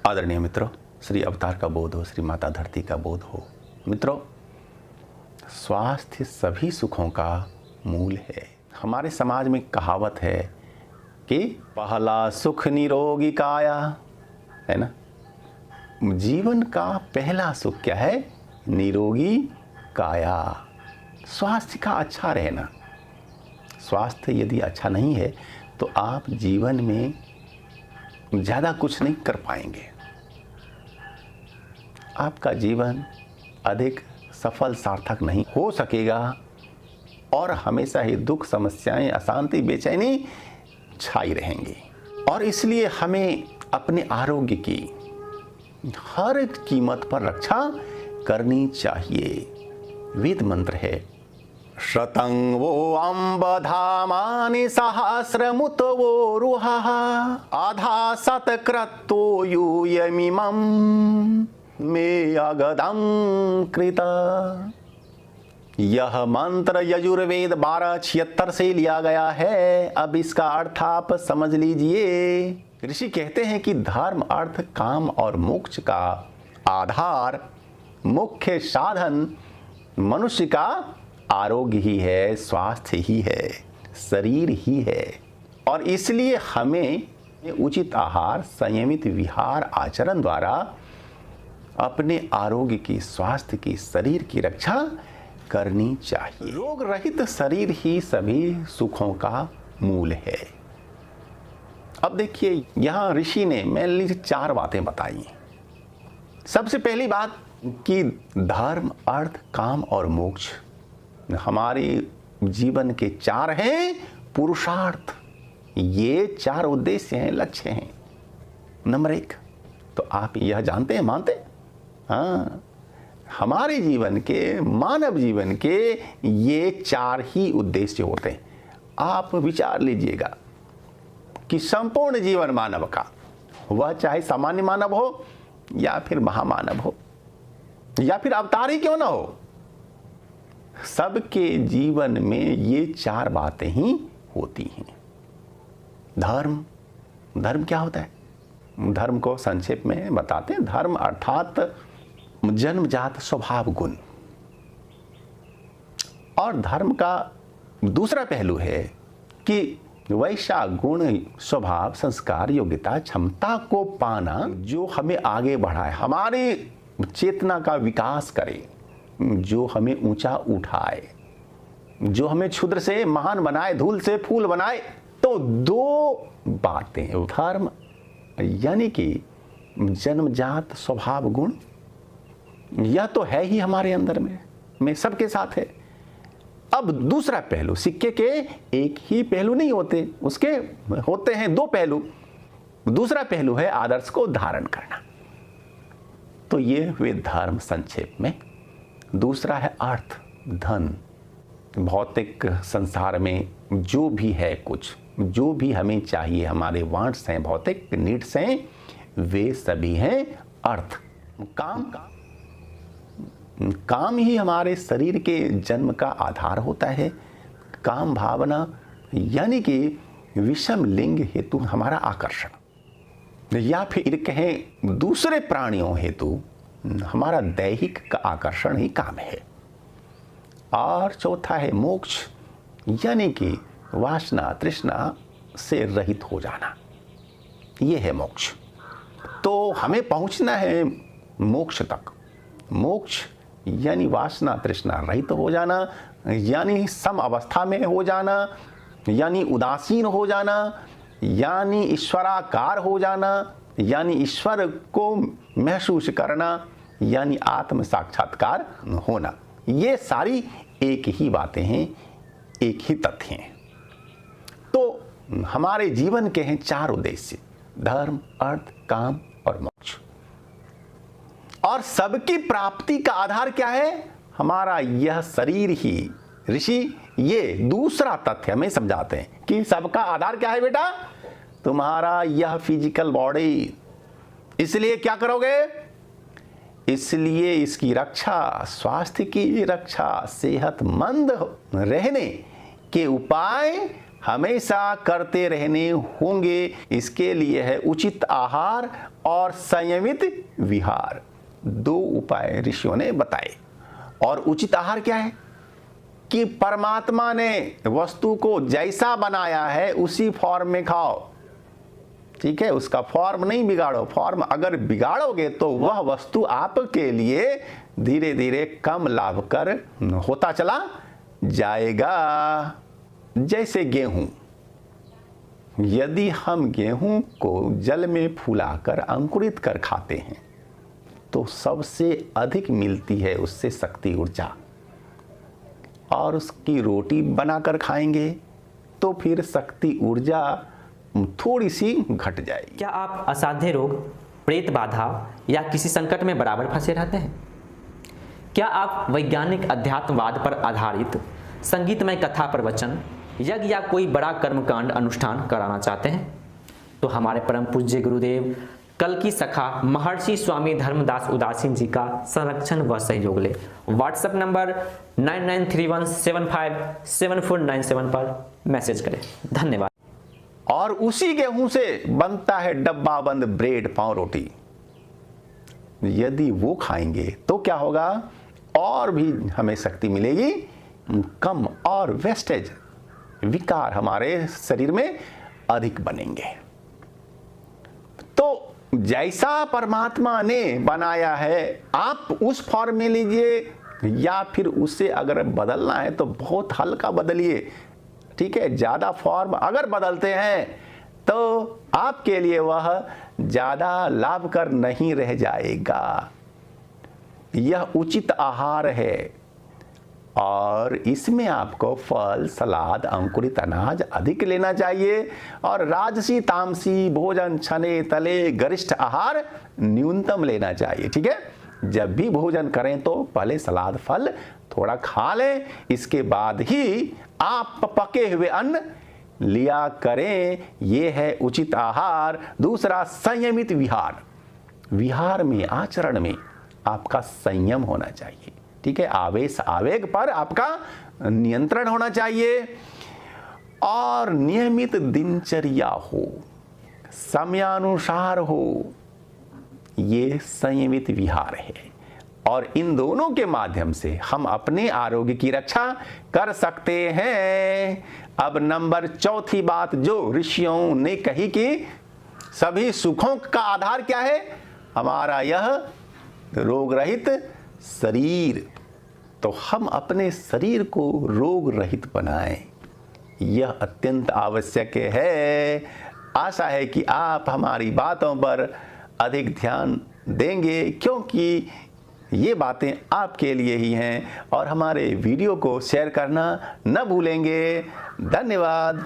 आदरणीय मित्रों, श्री अवतार का बोध हो, श्री माता धरती का बोध हो। मित्रों, स्वास्थ्य सभी सुखों का मूल है। हमारे समाज में कहावत है कि पहला सुख निरोगी काया, है ना। जीवन का पहला सुख क्या है? निरोगी काया, स्वास्थ्य का अच्छा रहना। स्वास्थ्य यदि अच्छा नहीं है तो आप जीवन में ज़्यादा कुछ नहीं कर पाएंगे। आपका जीवन अधिक सफल सार्थक नहीं हो सकेगा और हमेशा ही दुख, समस्याएं, अशांति, बेचैनी छाई रहेंगी। और इसलिए हमें अपने आरोग्य की हर कीमत पर रक्षा करनी चाहिए। वेद मंत्र है, शतं वो अम्बधामानि सहस्रमुतवो रुहः आधा शतक्रतो यूयमिमं मे अगदं कृत। यह मंत्र यजुर्वेद 1276 से लिया गया है। अब इसका अर्थ आप समझ लीजिए। ऋषि कहते हैं कि धर्म, अर्थ, काम और मोक्ष का आधार, मुख्य साधन मनुष्य का आरोग्य ही है, स्वास्थ्य ही है, शरीर ही है। और इसलिए हमें उचित आहार, संयमित विहार आचरण द्वारा अपने आरोग्य की, स्वास्थ्य की, शरीर की रक्षा करनी चाहिए। रोग रहित शरीर ही सभी सुखों का मूल है। अब देखिए, यहाँ ऋषि ने मेनली 4 बातें बताई। सबसे पहली बात कि धर्म, अर्थ, काम और मोक्ष हमारे जीवन के 4 हैं पुरुषार्थ। ये 4 उद्देश्य हैं, लक्ष्य हैं। नंबर 1, तो आप यह जानते हैं, मानते हैं? हाँ, हमारे जीवन के, मानव जीवन के ये 4 ही उद्देश्य होते हैं। आप विचार लीजिएगा कि संपूर्ण जीवन मानव का, वह चाहे सामान्य मानव हो या फिर महामानव हो या फिर अवतार ही क्यों ना हो, सबके जीवन में ये 4 बातें ही होती हैं। धर्म क्या होता है? धर्म को संक्षेप में बताते हैं। धर्म अर्थात जन्मजात स्वभाव गुण। और धर्म का दूसरा पहलू है कि वैसा गुण, स्वभाव, संस्कार, योग्यता, क्षमता को पाना जो हमें आगे बढ़ाए, हमारे चेतना का विकास करे, जो हमें ऊंचा उठाए, जो हमें क्षुद्र से महान बनाए, धूल से फूल बनाए। तो 2 बातें, धर्म यानी कि जन्मजात स्वभाव गुण, यह तो है ही हमारे अंदर में सबके साथ है। अब दूसरा पहलू, सिक्के के एक ही पहलू नहीं होते, उसके होते हैं 2 पहलू। दूसरा पहलू है आदर्श को धारण करना। तो ये वे धर्म संक्षेप में। दूसरा है अर्थ, धन। भौतिक संसार में जो भी है, कुछ जो भी हमें चाहिए, हमारे वांट्स हैं, भौतिक नीड्स हैं, वे सभी हैं अर्थ। काम ही हमारे शरीर के जन्म का आधार होता है। काम भावना यानी कि विषम लिंग हेतु हमारा आकर्षण, या फिर कहें दूसरे प्राणियों हेतु हमारा दैहिक का आकर्षण ही काम है। और चौथा है मोक्ष, यानी कि वासना, तृष्णा से रहित हो जाना। यह है मोक्ष। तो हमें पहुंचना है मोक्ष तक। मोक्ष यानी वासना, तृष्णा रहित हो जाना, यानी सम अवस्था में हो जाना, यानी उदासीन हो जाना, यानी ईश्वराकार हो जाना, यानी ईश्वर को महसूस करना, यानी आत्म साक्षात्कार होना। ये सारी एक ही बातें हैं, एक ही तथ्य हैं। तो हमारे जीवन के हैं 4 उद्देश्य, धर्म, अर्थ, काम और मोक्ष। और सबकी प्राप्ति का आधार क्या है? हमारा यह शरीर ही। ऋषि ये दूसरा तथ्य हमें समझाते हैं कि सबका आधार क्या है बेटा? तुम्हारा यह फिजिकल बॉडी। इसलिए क्या करोगे? इसलिए इसकी रक्षा, स्वास्थ्य की रक्षा, सेहतमंद रहने के उपाय हमेशा करते रहने होंगे। इसके लिए है उचित आहार और संयमित विहार। 2 उपाय ऋषियों ने बताए। और उचित आहार क्या है कि परमात्मा ने वस्तु को जैसा बनाया है उसी फॉर्म में खाओ। ठीक है, उसका फॉर्म नहीं बिगाड़ो। फॉर्म अगर बिगाड़ोगे तो वह वस्तु आपके लिए धीरे धीरे कम लाभकर होता चला जाएगा। जैसे गेहूं, यदि हम गेहूं को जल में फुलाकर अंकुरित कर खाते हैं तो सबसे अधिक मिलती है उससे शक्ति ऊर्जा, और उसकी रोटी बनाकर खाएंगे तो फिर शक्ति ऊर्जा थोड़ी सी घट जाएगी। क्या आप असाध्य रोग, प्रेत बाधा या किसी संकट में बराबर फंसे रहते हैं? क्या आप वैज्ञानिक अध्यात्मवाद पर आधारित संगीतमय कथा प्रवचन, यज्ञ या कोई बड़ा कर्मकांड अनुष्ठान कराना चाहते हैं? तो हमारे परम पूज्य गुरुदेव कल की सखा महर्षि स्वामी धर्मदास उदासीन जी का संरक्षण व सहयोग ले। व्हाट्सएप नंबर 9931757497 पर मैसेज करें। धन्यवाद। और उसी गेहूं से बनता है डब्बा बंद ब्रेड, पाव रोटी। यदि वो खाएंगे तो क्या होगा, और भी हमें शक्ति मिलेगी कम, और वेस्टेज विकार हमारे शरीर में अधिक बनेंगे। तो जैसा परमात्मा ने बनाया है आप उस फॉर्म में लीजिए, या फिर उसे अगर बदलना है तो बहुत हल्का बदलिए। ठीक है, ज़्यादा फॉर्म अगर बदलते हैं तो आपके लिए वह ज़्यादा लाभकर नहीं रह जाएगा। यह उचित आहार है और इसमें आपको फल, सलाद, अंकुरित अनाज अधिक लेना चाहिए, और राजसी तामसी भोजन, छने तले गरिष्ठ आहार न्यूनतम लेना चाहिए। ठीक है, जब भी भोजन करें तो पहले सलाद, फल थोड़ा खा लें, इसके बाद ही आप पके हुए अन्न लिया करें। यह है उचित आहार। दूसरा, संयमित विहार। विहार में, आचरण में आपका संयम होना चाहिए। ठीक है, आवेश आवेग पर आपका नियंत्रण होना चाहिए, और नियमित दिनचर्या हो, समयानुसार हो। ये संयमित विहार है, और इन दोनों के माध्यम से हम अपने आरोग्य की रक्षा कर सकते हैं। अब नंबर 4थी बात जो ऋषियों ने कही कि सभी सुखों का आधार क्या है, हमारा यह रोग रहित शरीर। तो हम अपने शरीर को रोग रहित बनाएं, यह अत्यंत आवश्यक है। आशा है कि आप हमारी बातों पर अधिक ध्यान देंगे, क्योंकि ये बातें आपके लिए ही हैं, और हमारे वीडियो को शेयर करना न भूलेंगे। धन्यवाद।